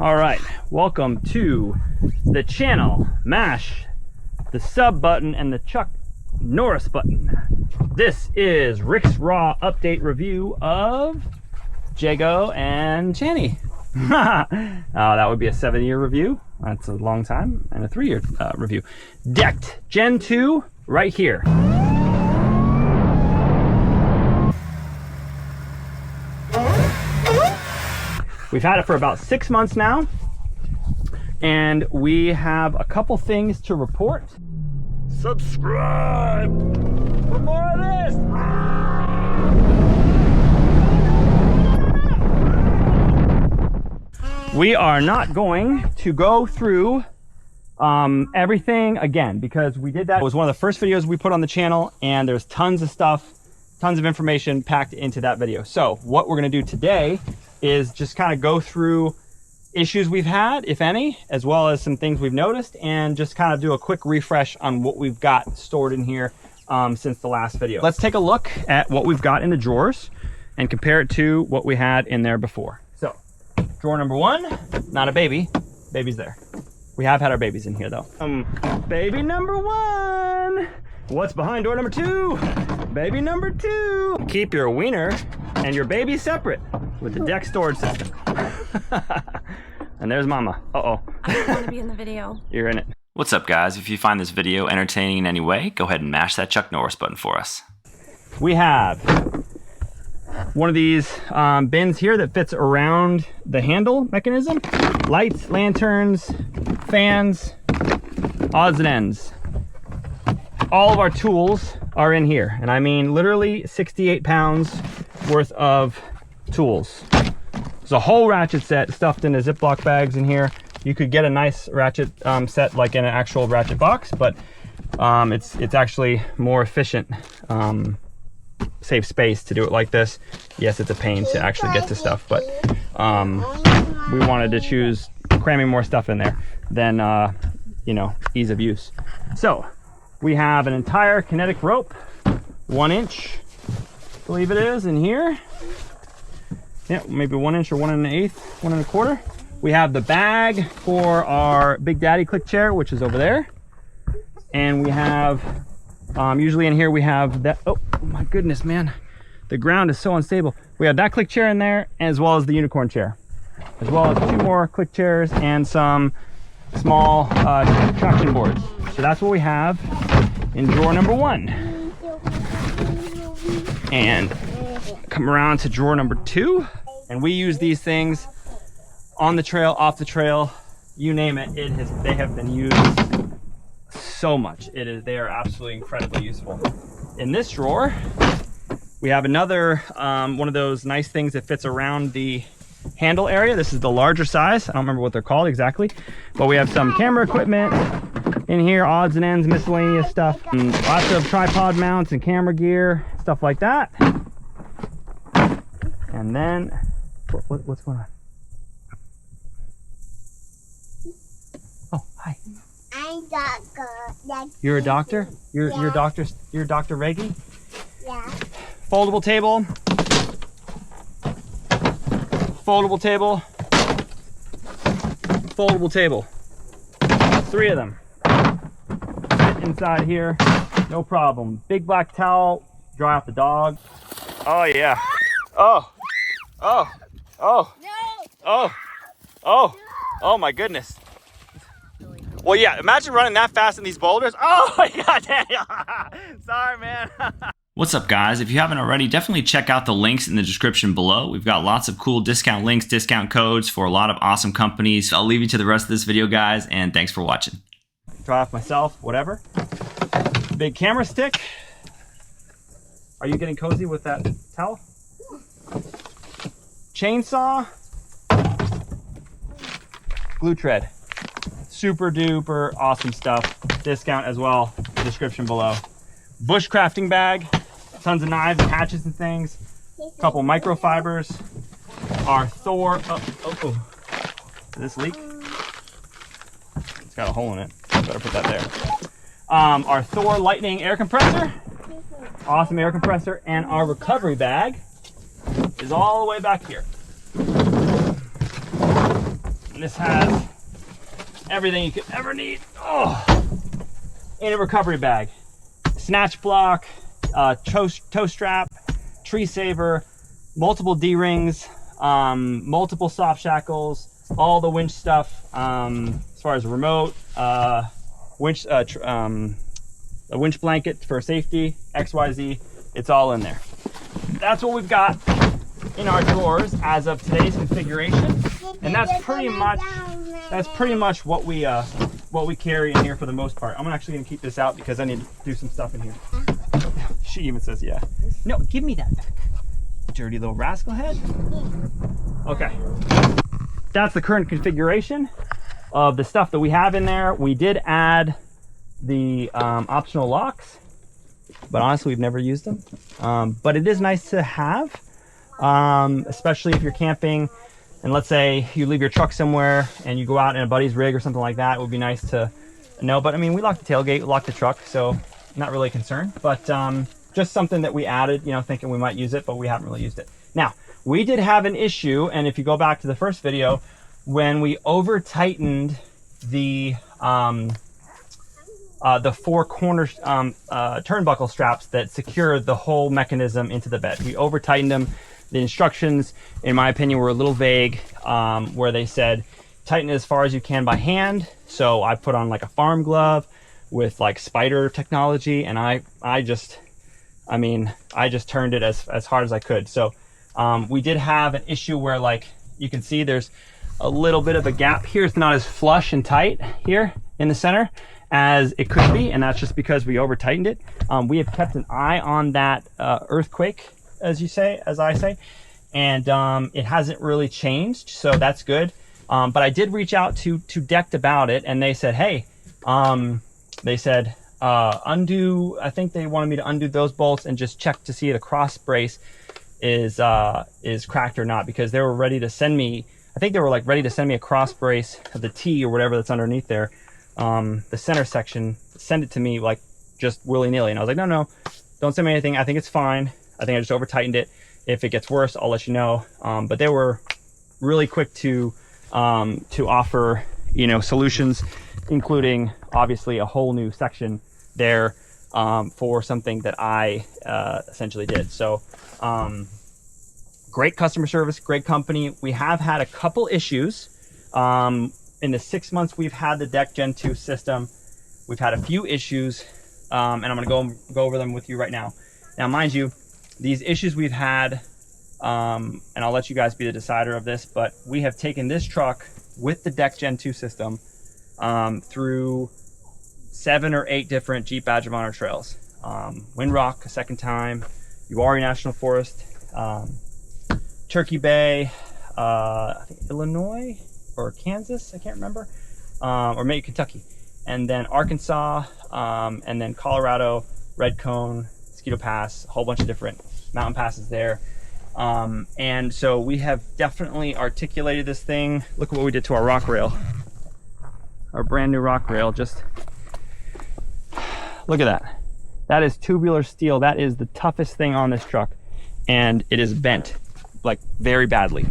All right, welcome to the channel. Mash the sub button and the Chuck Norris button. This is Rick's Raw update review of Jago and Channy. That would be a 7-year review. That's a long time. And a 3-year review. Decked Gen 2 right here. We've had it for about 6 months now, and we have a couple things to report. Subscribe for more of this. We are not going to go through everything again because we did that. It was one of the first videos we put on the channel, and there's tons of stuff, tons of information packed into that video. So what we're going to do today is just kind of go through issues we've had, if any, as well as some things we've noticed, and just kind of do a quick refresh on what we've got stored in here since the last video. Let's take a look at what we've got in the drawers and compare it to what we had in there before. So, drawer number 1, not a baby, baby's there. We have had our babies in here though. Baby number 1. What's behind door number 2? Baby number 2. Keep your wiener and your baby separate with the deck storage system. And there's mama. Uh-oh. I don't want to be in the video. You're in it. What's up, guys? If you find this video entertaining in any way, go ahead and mash that Chuck Norris button for us. We have one of these bins here that fits around the handle mechanism. Lights, lanterns, fans, odds and ends. All of our tools are in here, and I mean literally 68 pounds worth of tools. There's a whole ratchet set stuffed into Ziploc bags in here. You could get a nice ratchet set like in an actual ratchet box, but it's actually more efficient, save space to do it like this. Yes, it's a pain to actually get to stuff, but we wanted to choose cramming more stuff in there than you know, ease of use. So we have an entire kinetic rope, 1 inch, I believe it is, in here. Yeah, maybe 1 inch or 1 1/8, 1 1/4. We have the bag for our Big Daddy click chair, which is over there. And we have, usually in here we have that, oh my goodness, man. The ground is so unstable. We have that click chair in there, as well as the unicorn chair. As well as 2 more click chairs and some small traction boards. So that's what we have in drawer number 1. And come around to drawer number 2, and we use these things on the trail, off the trail, you name it. They have been used so much. They are absolutely incredibly useful. In this drawer, we have another one of those nice things that fits around the handle area. This is the larger size. I don't remember what they're called exactly, but we have some camera equipment in here, odds and ends, miscellaneous stuff, and lots of tripod mounts and camera gear, stuff like that. And then, what's going on? Oh, hi. I'm doctor. You're a doctor? You're Dr. Reggie? Yeah. Foldable table. Foldable table. Foldable table. 3 of them. Fit inside here, no problem. Big black towel, dry off the dog. Oh yeah. Oh. Oh. Oh. Oh. Oh. Oh my goodness. Well, yeah, imagine running that fast in these boulders. Oh my god, damn. Sorry, man. What's up, guys? If you haven't already, definitely check out the links in the description below. We've got lots of cool discount links, discount codes for a lot of awesome companies. I'll leave you to the rest of this video, guys, and thanks for watching. Dry off myself, whatever. Big camera stick. Are you getting cozy with that towel? Chainsaw. Glue tread. Super duper awesome stuff. Discount as well, description below. Bush crafting bag. Tons of knives and hatchets and things. A couple microfibers. Our Thor. Did this leak? It's got a hole in it. Better put that there. Our Thor lightning air compressor. Awesome air compressor. And our recovery bag is all the way back here. And this has everything you could ever need. Oh, in a recovery bag. Snatch block, toe strap, tree saver, multiple D-rings, multiple soft shackles, all the winch stuff, as far as remote, a winch blanket for safety, XYZ, it's all in there. That's what we've got in our drawers as of today's configuration, and that's pretty much what we carry in here for the most part. I'm actually gonna keep this out because I need to do some stuff in here. She even says yeah. No, give me that back, dirty little rascal head. Okay, that's the current configuration of the stuff that we have in there. We did add the optional locks, but honestly we've never used them, but it is nice to have, especially if you're camping and let's say you leave your truck somewhere and you go out in a buddy's rig or something like that. It would be nice to know, but I mean, we locked the tailgate, locked the truck, so not really concerned, but just something that we added, you know, thinking we might use it, but we haven't really used it. Now, we did have an issue, and if you go back to the first video, when we over tightened the 4 corner turnbuckle straps that secure the whole mechanism into the bed. We over tightened them. The instructions, in my opinion, were a little vague, where they said tighten it as far as you can by hand. So I put on like a farm glove with like spider technology, and I just turned it as hard as I could. So we did have an issue where, like, you can see there's a little bit of a gap here. It's not as flush and tight here in the center as it could be, and that's just because we over tightened it. We have kept an eye on that earthquake, as I say, and it hasn't really changed, so that's good. But I did reach out to Decked about it, and they said, hey, undo, I think they wanted me to undo those bolts and just check to see the cross brace is cracked or not, because they were ready to send me, I think they were like ready to send me a cross brace of the T or whatever that's underneath there, the center section, send it to me like just willy-nilly, and I was like, no, don't send me anything, I think it's fine, I think I just over tightened it. If it gets worse, I'll let you know. But they were really quick to offer, you know, solutions, including obviously a whole new section there for something that I essentially did. So great customer service, great company. We have had a couple issues in the 6 months we've had the Deck Gen 2 system. We've had a few issues, and I'm gonna go over them with you right now. Now, mind you, these issues we've had, and I'll let you guys be the decider of this, but we have taken this truck with the Deck Gen 2 system through 7 or 8 different Jeep Badge of Honor trails. Windrock a second time, Uwharrie National Forest, Turkey Bay, I think Illinois or Kansas, I can't remember, or maybe Kentucky, and then Arkansas, and then Colorado, Red Cone, Mosquito Pass, a whole bunch of different mountain passes there. And so we have definitely articulated this thing. Look at what we did to our rock rail, our brand new rock rail. Just look at that. That is tubular steel. That is the toughest thing on this truck, and it is bent like very badly.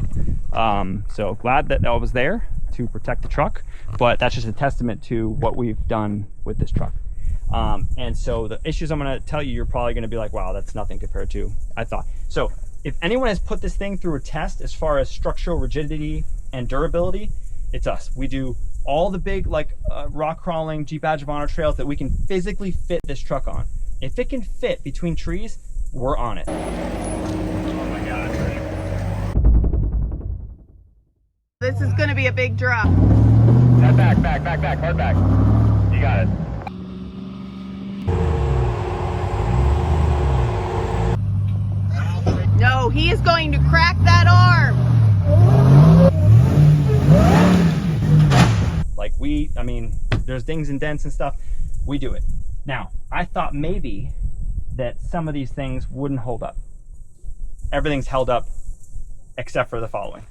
So glad that that was there to protect the truck, but that's just a testament to what we've done with this truck. And so the issues I'm going to tell you, you're probably going to be like, wow, that's nothing compared to I thought. So if anyone has put this thing through a test as far as structural rigidity and durability, it's us. We do all the big like rock crawling Jeep Badge of Honor trails that we can physically fit this truck on. If it can fit between trees, we're on it. Oh my God. This is going to be a big drop. Back, hard back. You got it. No, he is going to crack that arm. Like I mean, there's dings and dents and stuff. We do it. Now, I thought maybe that some of these things wouldn't hold up. Everything's held up except for the following.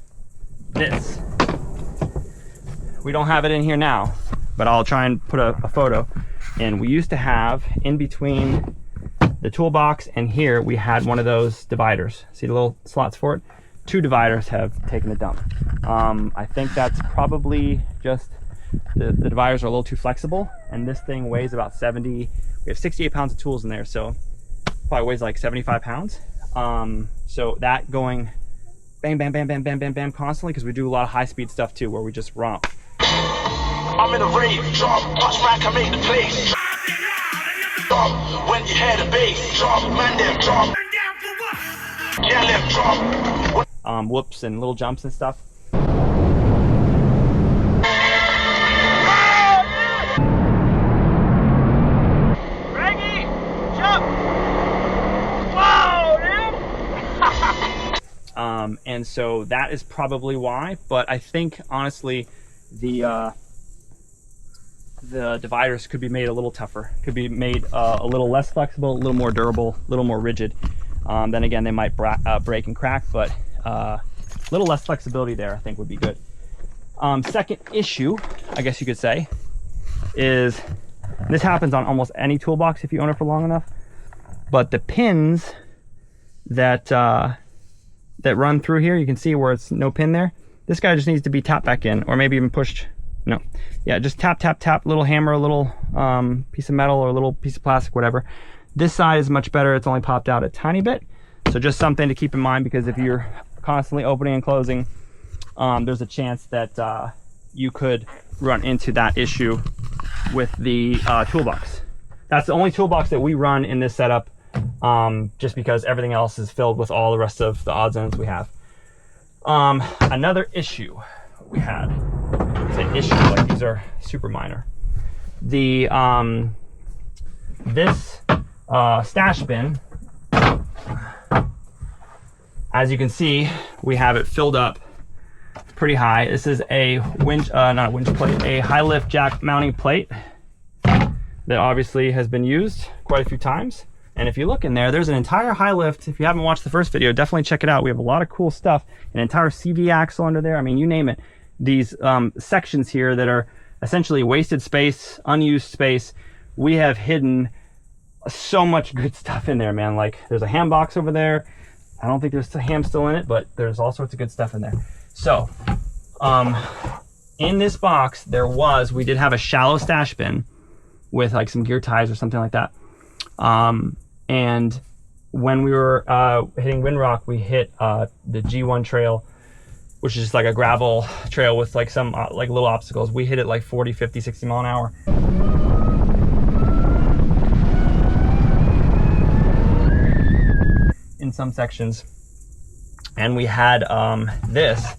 This. We don't have it in here now, but I'll try and put a photo. And we used to have in between the toolbox and here, we had one of those dividers. See the little slots for it? 2 dividers have taken a dump. I think that's probably just the dividers are a little too flexible, and this thing weighs about 70. We have 68 pounds of tools in there, so probably weighs like 75 pounds. So that going bam, bam, bam, bam, bam, bam, bam constantly, because we do a lot of high-speed stuff too, where we just romp. I'm in a rave, drop, watch man come make the place. Drop, when you hear the bass, drop, man them drop. Yeah, them drop. Whoops and little jumps and stuff. Reggie, jump! Whoa, dude! And so that is probably why, but I think honestly the dividers could be made a little tougher, could be made a little less flexible, a little more durable, a little more rigid. Then again, they might break and crack, but a little less flexibility there I think would be good. Second issue, I guess you could say, is this happens on almost any toolbox if you own it for long enough, but the pins that that run through here, you can see where it's no pin there. This guy just needs to be tapped back in, or maybe even pushed. No, yeah, just tap, tap, tap, little hammer, a little piece of metal or a little piece of plastic, whatever. This side is much better. It's only popped out a tiny bit. So just something to keep in mind, because if you're constantly opening and closing, there's a chance that you could run into that issue with the toolbox. That's the only toolbox that we run in this setup, just because everything else is filled with all the rest of the odds and ends we have. Another issue we had, an issue, like these are super minor. The this stash bin, as you can see, we have it filled up pretty high. This is a winch, not a winch plate, a high lift jack mounting plate that obviously has been used quite a few times. And if you look in there, there's an entire high lift. If you haven't watched the first video, definitely check it out. We have a lot of cool stuff, an entire CV axle under there. I mean, you name it. These sections here that are essentially wasted space, unused space, we have hidden so much good stuff in there, man. Like there's a ham box over there. I don't think there's a ham still in it, but there's all sorts of good stuff in there. So in this box we did have a shallow stash bin with like some gear ties or something like that. And when we were hitting Windrock, we hit the G1 trail, which is just like a gravel trail with like some like little obstacles. We hit it like 40, 50, 60 mile an hour. In some sections. And we had this,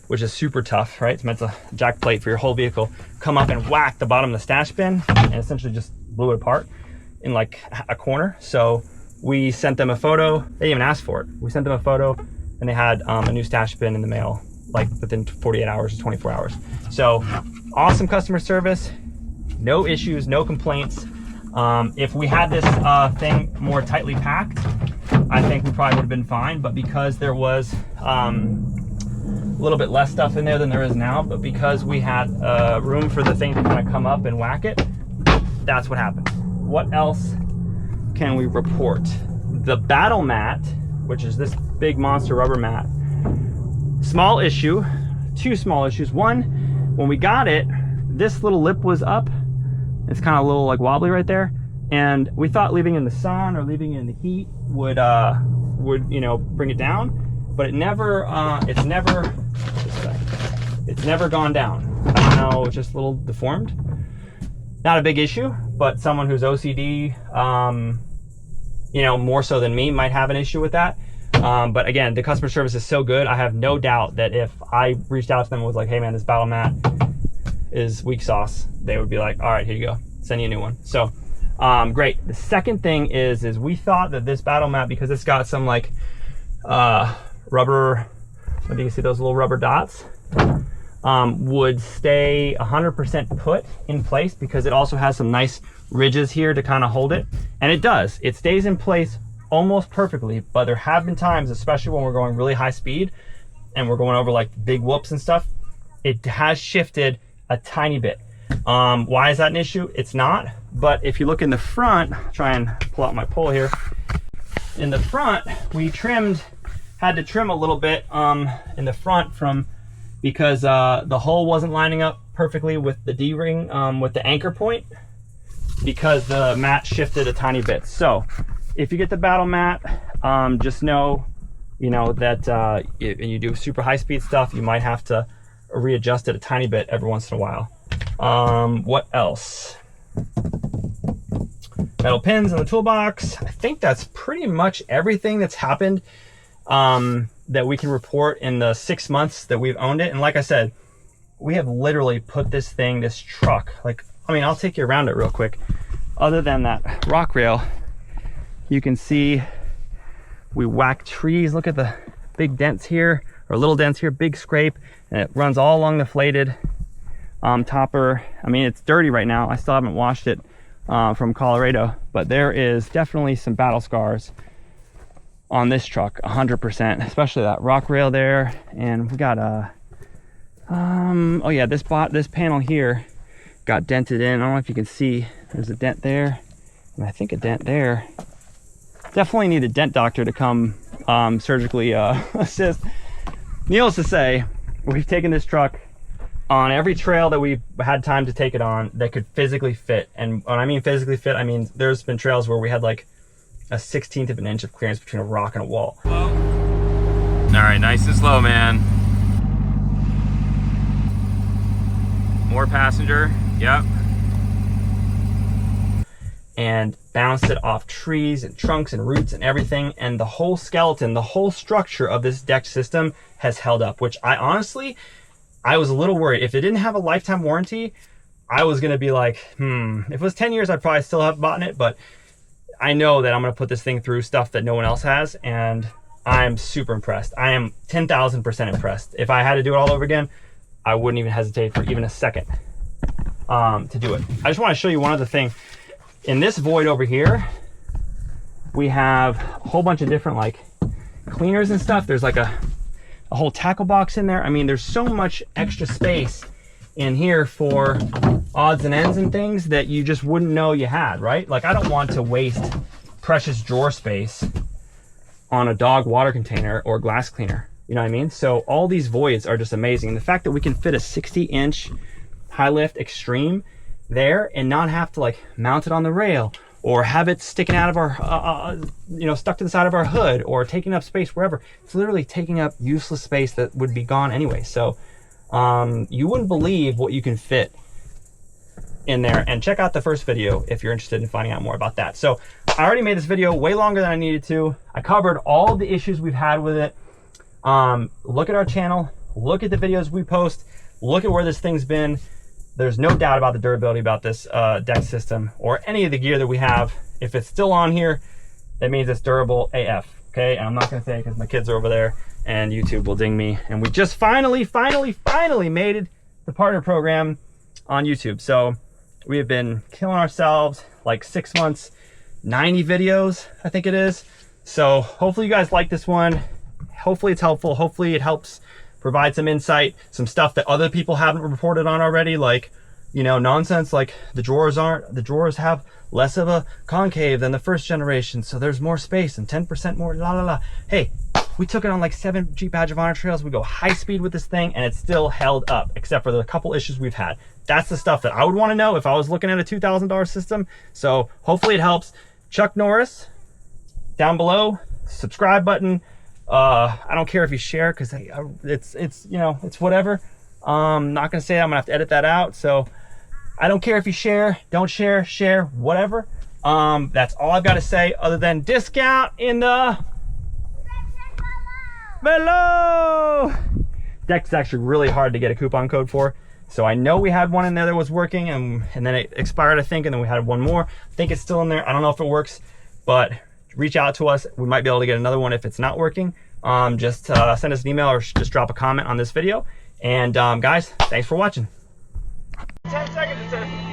which is super tough, right? It's meant to jack plate for your whole vehicle, come up and whack the bottom of the stash bin and essentially just blew it apart in like a corner. So we sent them a photo. They even asked for it. We sent them a photo and they had a new stash bin in the mail, like within 48 hours or 24 hours. So awesome customer service, no issues, no complaints. If we had this thing more tightly packed, I think we probably would have been fine, but because there was a little bit less stuff in there than there is now, but because we had room for the thing to kind of come up and whack it, that's what happened. What else can we report? The battle mat, which is this big monster rubber mat, small issue, 2 small issues. One, when we got it, this little lip was up. It's kind of a little like wobbly right there. And we thought leaving it in the sun or leaving it in the heat would you know, bring it down, but it never it's never gone down. I don't know, it's just a little deformed. Not a big issue, but someone who's OCD, you know, more so than me, might have an issue with that. But again, the customer service is so good. I have no doubt that if I reached out to them and was like, hey man, this battle mat is weak sauce, they would be like, all right, here you go, send you a new one. So great. The second thing is we thought that this battle mat, because it's got some like rubber, maybe you can see those little rubber dots, would stay 100% put in place, because it also has some nice ridges here to kind of hold it. And it does. It stays in place almost perfectly, but there have been times, especially when we're going really high speed and we're going over like big whoops and stuff, it has shifted a tiny bit. Why is that an issue? It's not. But if you look in the front, try and pull out my pole here. In the front, we trimmed had to trim a little bit in the front because the hole wasn't lining up perfectly with the D-ring, with the anchor point, because the mat shifted a tiny bit. So if you get the battle mat, just know, you know, that and you do super high speed stuff, you might have to readjust it a tiny bit every once in a while. What else? Metal pins in the toolbox. I think that's pretty much everything that's happened that we can report in the 6 months that we've owned it. And like I said, we have literally put this truck, like, I mean, I'll take you around it real quick. Other than that rock rail, you can see we whack trees. Look at the big dents here, or little dents here, big scrape, and it runs all along the flated topper. I mean, it's dirty right now. I still haven't washed it from Colorado, but there is definitely some battle scars on this truck, 100%, especially that rock rail there. And we got a oh yeah, this panel here got dented in. I don't know if you can see, there's a dent there, and I think a dent there. Definitely need a dent doctor to come surgically assist. Needless to say, we've taken this truck on every trail that we've had time to take it on that could physically fit. And when I mean physically fit, I mean there's been trails where we had like a 1/16 of an inch of clearance between a rock and a wall. All right, nice and slow, man. More passenger, yep. And bounced it off trees and trunks and roots and everything. And the whole skeleton, the whole structure of this deck system has held up, which I honestly, I was a little worried. If it didn't have a lifetime warranty, I was gonna be like, if it was 10 years, I'd probably still have bought it, but I know that I'm gonna put this thing through stuff that no one else has, and I'm super impressed. I am 10,000% impressed. If I had to do it all over again, I wouldn't even hesitate for even a second to do it. I just wanna show you one other thing. In this void over here, we have a whole bunch of different like cleaners and stuff. There's like a whole tackle box in there. I mean, there's so much extra space in here for odds and ends and things that you just wouldn't know you had, right? Like, I don't want to waste precious drawer space on a dog water container or glass cleaner. You know what I mean? So all these voids are just amazing. And the fact that we can fit a 60-inch high lift extreme there and not have to like mount it on the rail or have it sticking out of our, you know, stuck to the side of our hood or taking up space wherever. It's literally taking up useless space that would be gone anyway. So you wouldn't believe what you can fit in there. And check out the first video if you're interested in finding out more about that. So I already made this video way longer than I needed to. I covered all the issues we've had with it. Look at our channel, look at the videos we post, look at where this thing's been. There's no doubt about the durability about this deck system or any of the gear that we have. If it's still on here, that means it's durable AF, okay? And I'm not gonna say because my kids are over there and YouTube will ding me. And we just finally made it the partner program on YouTube. So we have been killing ourselves like 6 months, 90 videos, I think it is. So hopefully you guys like this one. Hopefully it's helpful. Hopefully it helps provide some insight, some stuff that other people haven't reported on already, like, you know, nonsense like the drawers have less of a concave than the first generation, so there's more space and 10% more la la la. Hey, we took it on like 7 Jeep Badge of Honor trails. We go high speed with this thing and it's still held up, except for the couple issues we've had. That's the stuff that I would want to know if I was looking at a $2,000 system. So hopefully it helps. Chuck Norris down below, subscribe button. I don't care if you share because it's you know, it's whatever. I'm not gonna say that. I'm gonna have to edit that out. So I don't care if you share, don't share, share, whatever. That's all I've got to say other than discount in the below. Deck's actually really hard to get a coupon code for. So I know we had one in there that was working and then it expired, I think, and then we had one more. I think it's still in there. I don't know if it works, but reach out to us. We might be able to get another one if it's not working. Just send us an email or just drop a comment on this video. And guys, thanks for watching. 10 seconds, it says.